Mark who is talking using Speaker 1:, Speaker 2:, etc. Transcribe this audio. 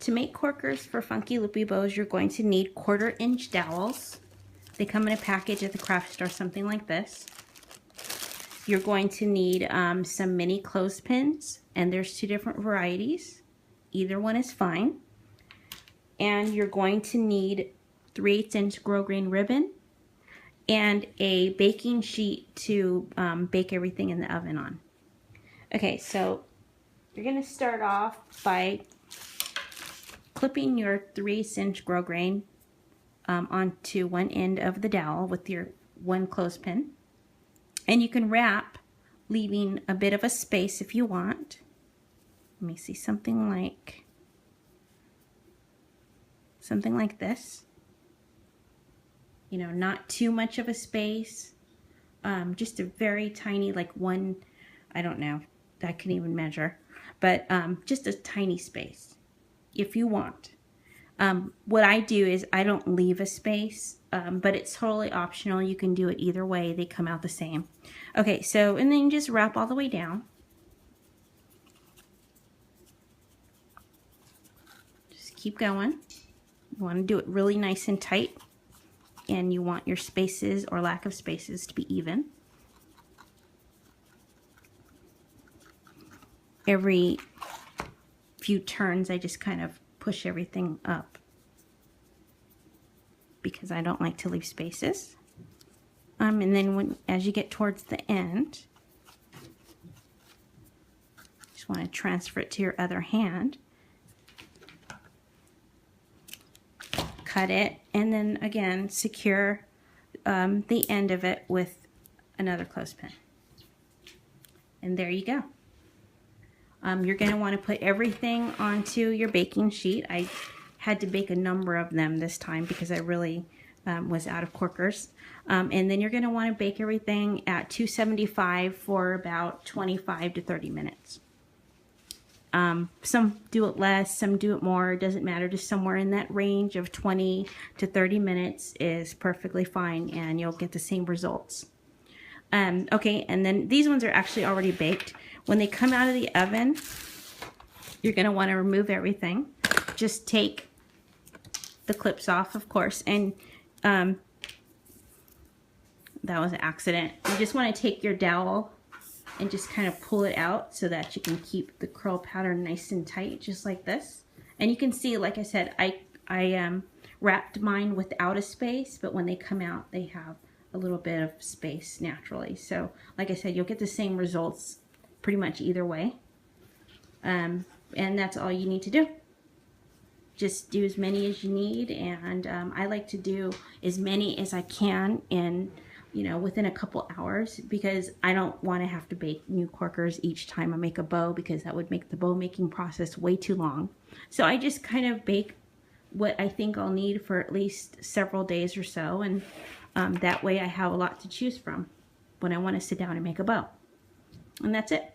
Speaker 1: To make corkers for funky loopy bows, you're going to need 1/4 inch dowels. They come in a package at the craft store, something like this. You're going to need some mini clothespins, and there's 2 different varieties. Either one is fine. And you're going to need 3/8 inch grosgrain ribbon and a baking sheet to bake everything in the oven on. Okay, so you're going to start off by clipping your 3/8 inch grosgrain onto one end of the dowel with your 1 clothespin. And you can wrap, leaving a bit of a space if you want. Let me see, something like this. You know, not too much of a space, just a very tiny, like one, I don't know, I couldn't even measure, but just a tiny space if you want. What I do is I don't leave a space, but it's totally optional. You can do it either way. They come out the same. Okay, so, and then just wrap all the way down. Just keep going. You want to do it really nice and tight, and you want your spaces or lack of spaces to be even. Every few turns, I just kind of push everything up because I don't like to leave spaces. And then as you get towards the end, just want to transfer it to your other hand. Cut it, and then again secure the end of it with another clothespin. And there you go. You're going to want to put everything onto your baking sheet. I had to bake a number of them this time because I really was out of corkers. And then you're going to want to bake everything at 275 for about 25 to 30 minutes. Some do it less, some do it more. It doesn't matter. Just somewhere in that range of 20 to 30 minutes is perfectly fine, and you'll get the same results. Okay, and then these ones are actually already baked. When they come out of the oven, you're going to want to remove everything. Just take the clips off, of course, and that was an accident. You just want to take your dowel and just kind of pull it out so that you can keep the curl pattern nice and tight, just like this. And you can see, like I said, I wrapped mine without a space, but when they come out, they have a little bit of space naturally. So, like I said, you'll get the same results pretty much either way. And that's all you need to do. Just do as many as you need, and I like to do as many as I can in, you know, within a couple hours, because I don't want to have to bake new corkers each time I make a bow, because that would make the bow making process way too long. So I just kind of bake what I think I'll need for at least several days or so, and that way I have a lot to choose from when I want to sit down and make a bow. And that's it.